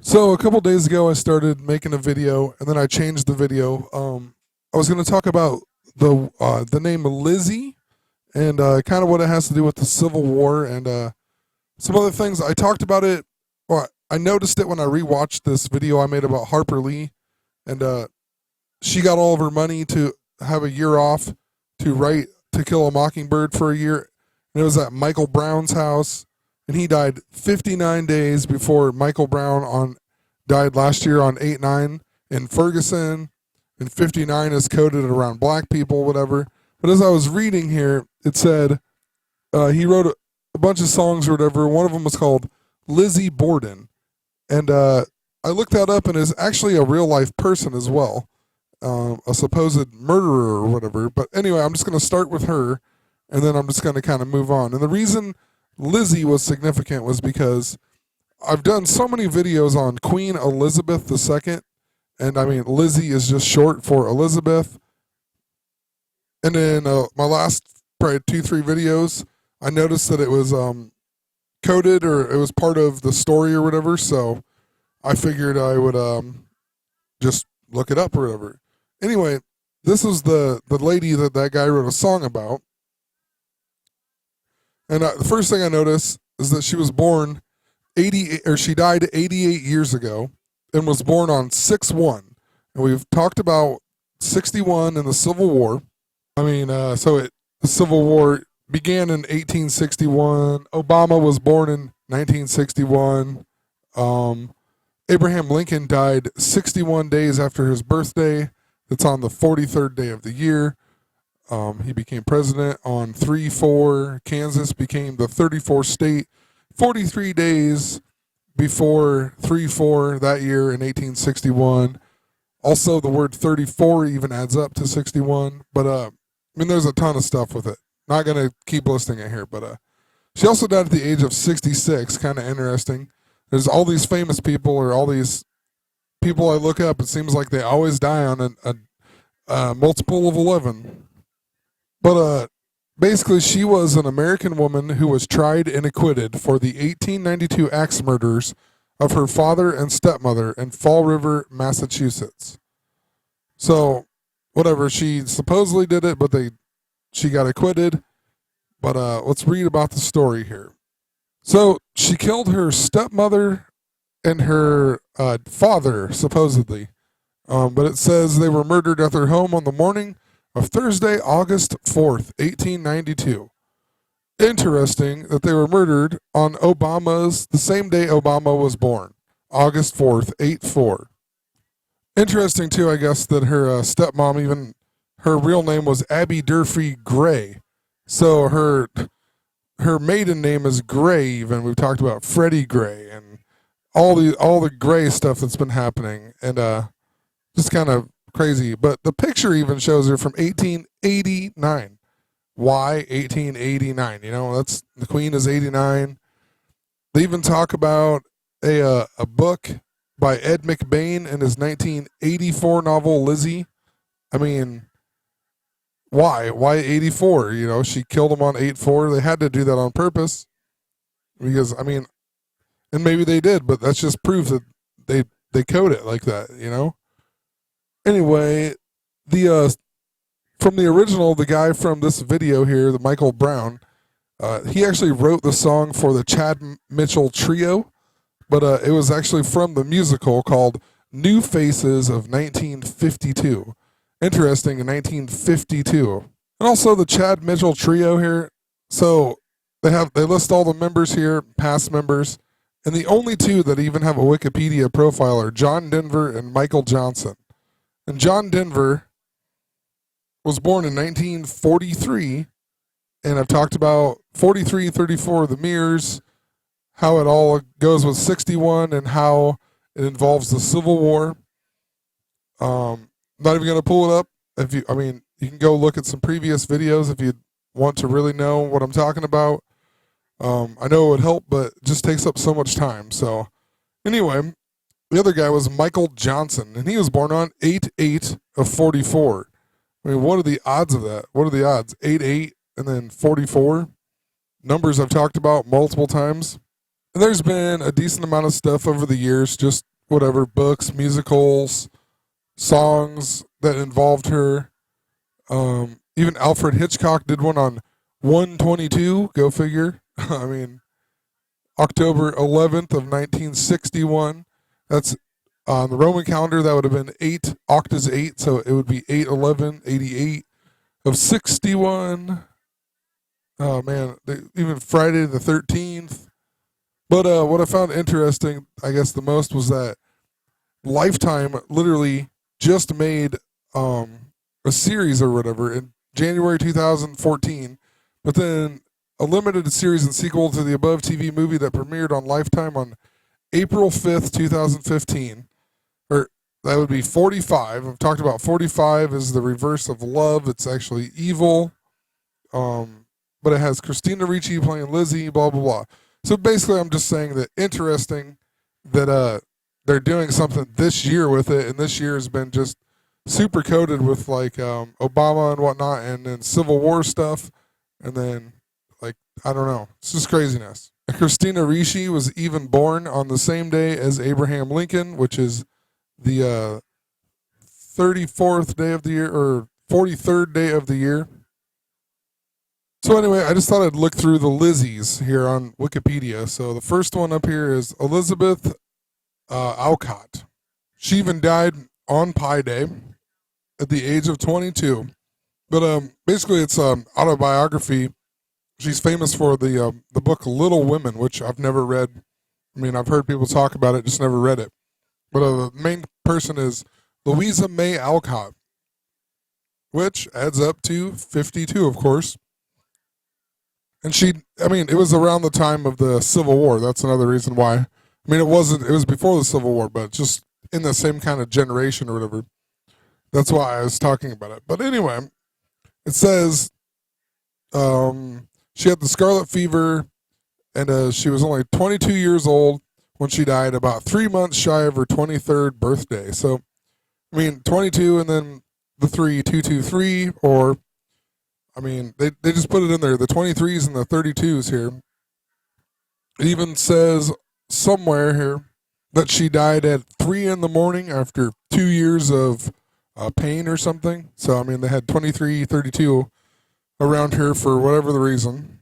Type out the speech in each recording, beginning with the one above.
So a couple days ago, I started making a video, and then I changed the video. I was going to talk about the name Lizzie and kind of what it has to do with the Civil War and some other things. I talked about it. Well, I noticed it when I rewatched this video I made about Harper Lee, and she got all of her money to have a year off to write To Kill a Mockingbird for a year, and it was at Michael Brown's house, and he died 59 days before Michael Brown on died last year on 8/9 in Ferguson, and 59 is coded around black people, whatever. But as I was reading here, it said he wrote a bunch of songs or whatever. One of them was called Lizzie Borden, and I looked that up, and is actually a real life person as well, a supposed murderer or whatever. But anyway, I'm just going to start with her, and then I'm just going to kind of move on. And the reason Lizzie was significant was because I've done so many videos on Queen Elizabeth II, and I mean Lizzie is just short for Elizabeth. And then my last probably 2-3 videos, I noticed that it was coded, or it was part of the story or whatever. So I figured I would just look it up or whatever. Anyway, this is the lady that guy wrote a song about. And the first thing I noticed is that she was born she died 88 years ago and was born on 6/1. And we've talked about 61 in the Civil War. I mean, the Civil War began in 1861. Obama was born in 1961. Abraham Lincoln died 61 days after his birthday. It's on the 43rd day of the year. He became president on 3/4. Kansas became the 34th state 43 days before 3/4 that year in 1861. Also, the word 34 even adds up to 61. But, I mean, there's a ton of stuff with it. Not going to keep listing it here, but she also died at the age of 66. Kind of interesting. There's all these famous people, or all these people I look up. It seems like they always die on a multiple of 11. But basically, she was an American woman who was tried and acquitted for the 1892 axe murders of her father and stepmother in Fall River, Massachusetts. So, whatever, she supposedly did it, but she got acquitted. But let's read about the story here. So, she killed her stepmother and her father, supposedly. But it says they were murdered at their home on the morning of Thursday, August 4th, 1892. Interesting that they were murdered on the same day Obama was born, August 4th, 8/4. Interesting, too, I guess, that her stepmom, even her real name was Abby Durfee Gray. So her maiden name is Gray, even. We've talked about Freddie Gray and all the Gray stuff that's been happening. And just kind of crazy. But the picture even shows her from 1889. Why 1889? You know, that's the Queen is 89. They even talk about a book by Ed McBain in his 1984 novel Lizzie. I mean, why? Why 84? You know, she killed him on 8/4. They had to do that on purpose. Because, I mean, and maybe they did, but that's just proof that they code it like that, you know? Anyway, from the original, the guy from this video here, the Michael Brown, he actually wrote the song for the Chad Mitchell Trio, but it was actually from the musical called New Faces of 1952. Interesting, in 1952. And also the Chad Mitchell Trio here. So they list all the members here, past members, and the only two that even have a Wikipedia profile are John Denver and Michael Johnson. And John Denver was born in 1943, and I've talked about 43, 34, the mirrors, how it all goes with 61, and how it involves the Civil War. Not even going to pull it up. You can go look at some previous videos if you want to really know what I'm talking about. I know it would help, but it just takes up so much time. So, anyway, the other guy was Michael Johnson, and he was born on 8/8 of 44. I mean, what are the odds of that? What are the odds? 8/8 and then 44? Numbers I've talked about multiple times. And there's been a decent amount of stuff over the years just whatever, books, musicals, songs that involved her. Even Alfred Hitchcock did one on 122. Go figure. I mean, October 11th of 1961. That's on the Roman calendar. That would have been 8 octas 8, so it would be 8/11/88 of 61. Oh man, even Friday the 13th. But what I found interesting, I guess the most, was that Lifetime literally just made a series or whatever in January 2014, but then a limited series and sequel to the above TV movie that premiered on Lifetime on April 5th, 2015. Or that would be 45. I've talked about 45 is the reverse of love. It's actually evil. But it has Christina Ricci playing Lizzie, blah, blah, blah. So basically, I'm just saying that interesting that they're doing something this year with it, and this year has been just super coated with like Obama and whatnot, and then Civil War stuff, and then like I don't know, it's just craziness. Christina Ricci was even born on the same day as Abraham Lincoln, which is the 34th day of the year or 43rd day of the year. So anyway, I just thought I'd look through the Lizzies here on Wikipedia. So the first one up here is Elizabeth Alcott. She even died on Pi Day at the age of 22. But basically, it's autobiography. She's famous for the book Little Women, which I've never read. I mean, I've heard people talk about it, just never read it. But the main person is Louisa May Alcott, which adds up to 52, of course. And it was around the time of the Civil War. That's another reason why. I mean, it was before the Civil War, but just in the same kind of generation or whatever. That's why I was talking about it. But anyway, it says she had the scarlet fever, and she was only 22 years old when she died, about 3 months shy of her 23rd birthday. So, I mean, 22 and then the 223, or I mean, they just put it in there, the 23s and the 32s here. It even says somewhere here that she died at 3 in the morning after 2 years of pain or something. So, I mean, they had 23, 32 around her for whatever the reason.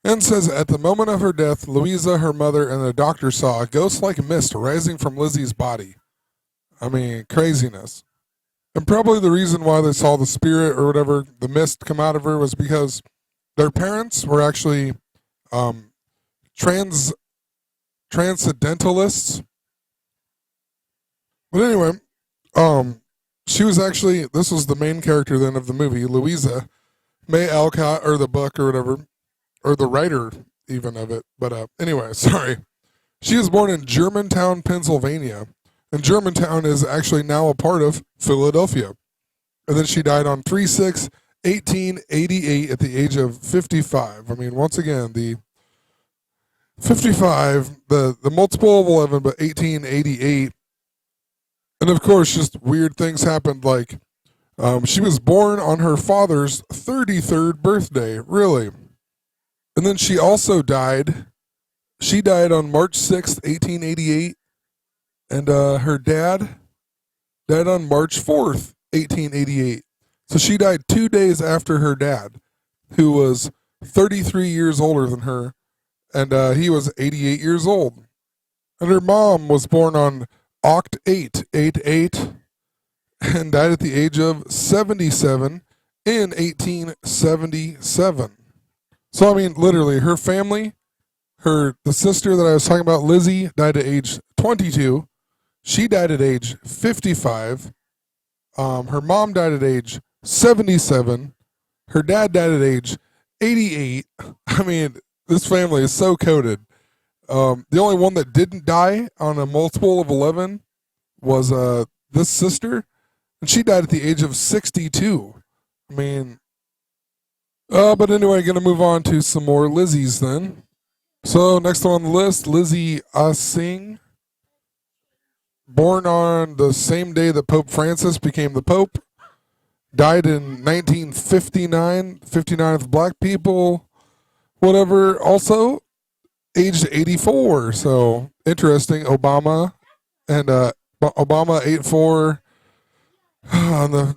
And says, at the moment of her death, Louisa, her mother, and the doctor saw a ghost-like mist rising from Lizzie's body. I mean, craziness. And probably the reason why they saw the spirit or whatever, the mist come out of her, was because their parents were actually transcendentalists. But anyway, she was actually, this was the main character then of the movie, Louisa May Alcott, or the book or whatever, or the writer even of it. But anyway, sorry. She was born in Germantown, Pennsylvania. And Germantown is actually now a part of Philadelphia. And then she died on 3/6/1888 at the age of 55. I mean, once again, the 55, the multiple of 11, but 1888. And of course, just weird things happened, like she was born on her father's 33rd birthday, really. And then she also died. She died on March 6th, 1888. And her dad died on March 4th, 1888. So she died 2 days after her dad, who was 33 years older than her, and he was 88 years old. And her mom was born on Oct 8/88 and died at the age of 77 in 1877. So, I mean, literally, her family, the sister that I was talking about, Lizzie, died at age 22. She died at age 55. Her mom died at age 77. Her dad died at age 88. I mean, this family is so coded. The only one that didn't die on a multiple of 11 was this sister, and she died at the age of 62. I mean, but anyway, going to move on to some more Lizzies then. So next on the list, Lizzie Singh. Born on the same day that Pope Francis became the Pope. Died in 1959, 59th black people, whatever. Also, aged 84. So, interesting. Obama and Obama 8-4.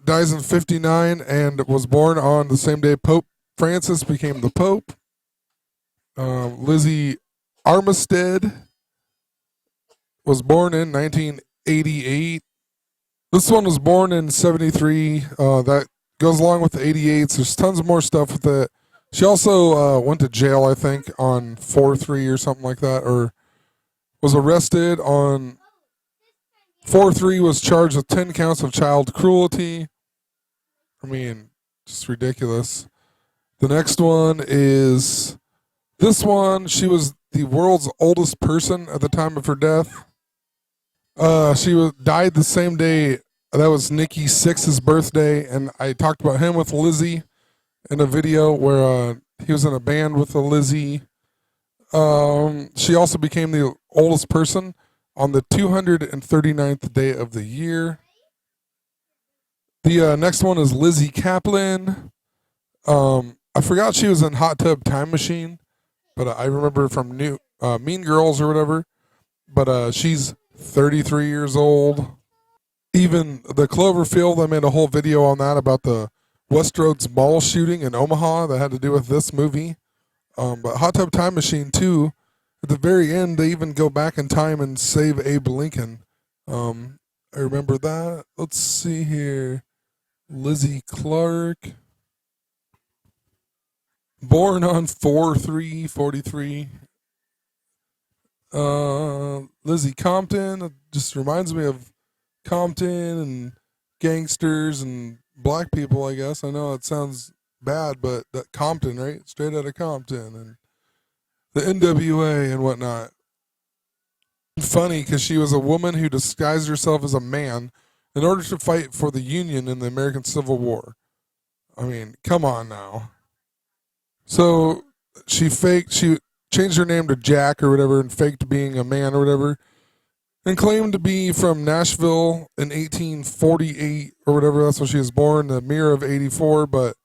Dies in 59 and was born on the same day Pope Francis became the Pope. Lizzie Armistead was born in 1988. This one was born in 73. That goes along with the 88s. There's tons of more stuff with it. She also went to jail, I think, on 4-3 or something like that, or was arrested on 4-3, was charged with 10 counts of child cruelty. I mean, just ridiculous. The next one is this one. She was the world's oldest person at the time of her death. She died the same day. That was Nikki Sixx's birthday, and I talked about him with Lizzie in a video where he was in a band with a Lizzie. She also became the oldest person on the 239th day of the year. The next one is Lizzie Kaplan. I forgot she was in Hot Tub Time Machine, but I remember from Mean Girls or whatever. But she's 33 years old. Even the Cloverfield, I made a whole video on that about the Westroads Mall shooting in Omaha that had to do with this movie. But Hot Tub Time Machine 2, at the very end, they even go back in time and save Abe Lincoln. I remember that. Let's see here. Lizzie Clark. Born on 4/3/43. Lizzie Compton. It just reminds me of Compton and gangsters and black people, I guess. I know it sounds bad, but that Compton, right? Straight out of Compton and the NWA and whatnot. Funny because she was a woman who disguised herself as a man in order to fight for the Union in the American Civil War. I mean, come on now. So she changed her name to Jack or whatever and faked being a man or whatever, and claimed to be from Nashville in 1848 or whatever. That's when she was born, the Mirror of 84. But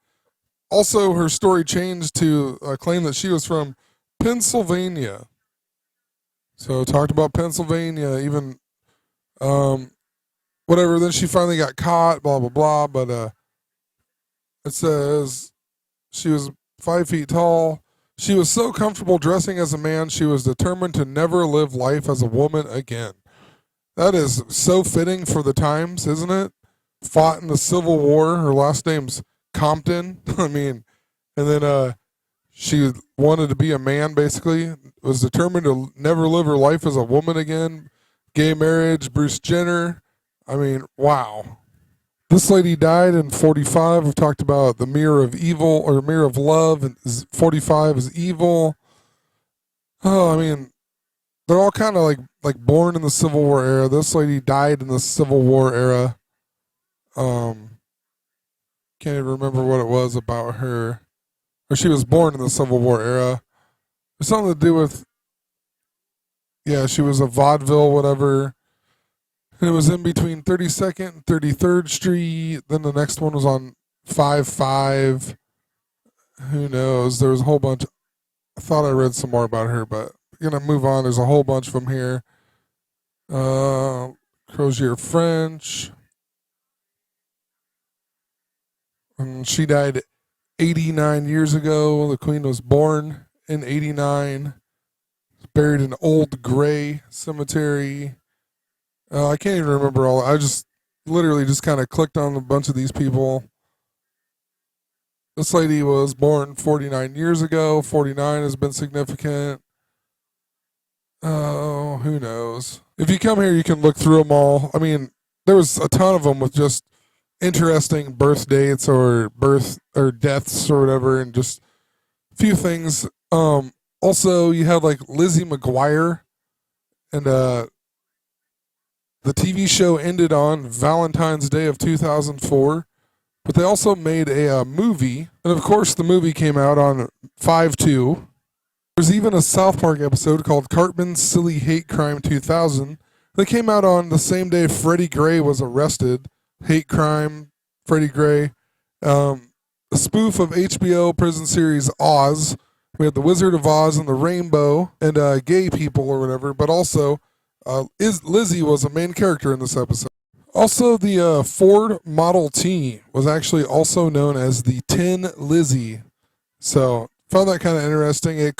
also her story changed to claim that she was from Pennsylvania. So talked about Pennsylvania, even whatever. Then she finally got caught, blah, blah, blah. But it says she was 5 feet tall. She was so comfortable dressing as a man, she was determined to never live life as a woman again. That is so fitting for the times, isn't it? Fought in the Civil War. Her last name's Compton. I mean, and then she wanted to be a man, basically. Was determined to never live her life as a woman again. Gay marriage, Bruce Jenner. I mean, wow. This lady died in 45. We've talked about the Mirror of Evil or Mirror of Love, and 45 is evil. Oh, I mean, they're all kind of like born in the Civil War era. This lady died in the Civil War era. Can't even remember what it was about her. Or she was born in the Civil War era. It's something to do with, yeah, she was a vaudeville, whatever. And it was in between 32nd and 33rd Street. Then the next one was on 5-5. Who knows? There was a whole bunch. I thought I read some more about her, but we're going to move on. There's a whole bunch from here. Crozier French. And she died 89 years ago. The Queen was born in 89. Buried in Old Gray Cemetery. I can't even remember all. I just literally just kind of clicked on a bunch of these people. This lady was born 49 years ago. 49 has been significant. Oh, who knows? If you come here, you can look through them all. I mean, there was a ton of them with just interesting birth dates or deaths or whatever, and just a few things. Also, you had like Lizzie McGuire, and the TV show ended on Valentine's Day of 2004, but they also made a movie, and of course the movie came out on 5/2. There's even a South Park episode called Cartman's Silly Hate Crime 2000 that came out on the same day Freddie Gray was arrested. Hate crime, Freddie Gray. A spoof of HBO prison series Oz. We had the Wizard of Oz and the Rainbow and gay people or whatever, but also Lizzie was a main character in this episode. Also, the Ford Model T was actually also known as the Tin Lizzie. So found that kind of interesting. It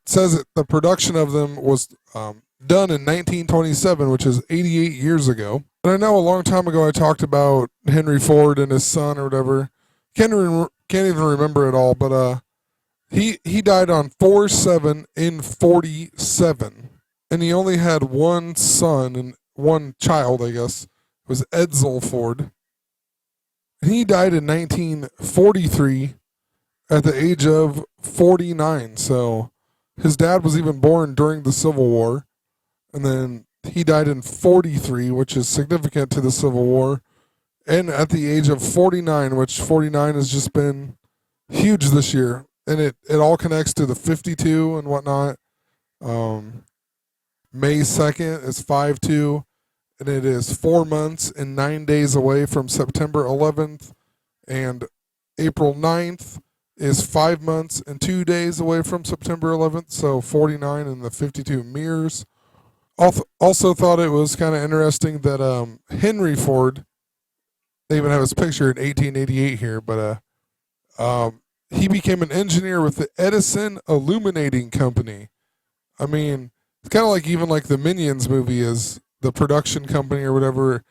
says that the production of them was done in 1927, which is 88 years ago. And I know a long time ago I talked about Henry Ford and his son or whatever. Can't even remember it all, but he died on 4/7 in 47, and he only had one son and one child, I guess. It was Edsel Ford. And he died in 1943 at the age of 49. So his dad was even born during the Civil War, and then he died in 43, which is significant to the Civil War, and at the age of 49, which 49 has just been huge this year. And it all connects to the 52 and whatnot. May 2nd is 5/2, and it is 4 months and 9 days away from September 11th, and April 9th is 5 months and 2 days away from September 11th, so 49 and the 52 mirrors. Also thought it was kind of interesting that Henry Ford, they even have his picture in 1888 here, but he became an engineer with the Edison Illuminating Company. I mean, it's kind of like even like the Minions movie is the production company or whatever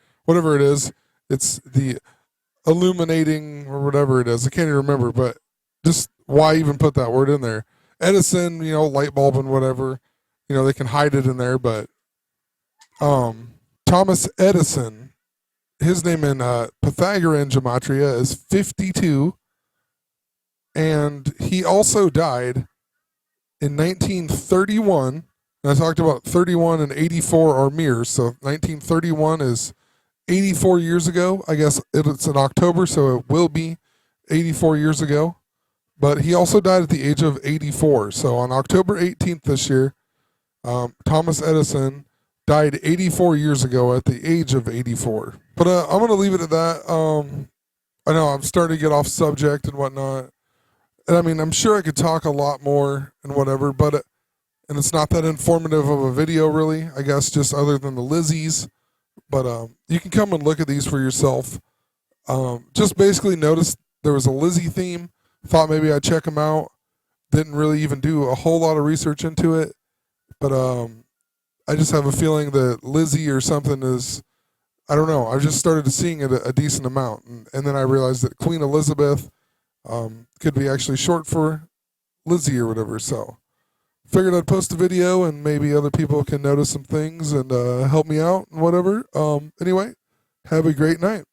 it is. It's the Illuminating or whatever it is. I can't even remember, but just why even put that word in there? Edison, light bulb and whatever. They can hide it in there, but Thomas Edison, his name in Pythagorean gematria is 52, and he also died in 1931. And I talked about 31 and 84 are mirrors, so 1931 is 84 years ago. I guess it's in October, so it will be 84 years ago. But he also died at the age of 84. So on October 18th this year, Thomas Edison died 84 years ago at the age of 84. But I'm going to leave it at that. I know I'm starting to get off subject and whatnot. And I mean, I'm sure I could talk a lot more and whatever, but and it's not that informative of a video really, I guess, just other than the Lizzies. But you can come and look at these for yourself. Just basically noticed there was a Lizzie theme. Thought maybe I'd check them out. Didn't really even do a whole lot of research into it. But I just have a feeling that Lizzie or something is, I don't know. I just started seeing it a decent amount. And then I realized that Queen Elizabeth could be actually short for Lizzie or whatever. So figured I'd post a video and maybe other people can notice some things and help me out and whatever. Anyway, have a great night.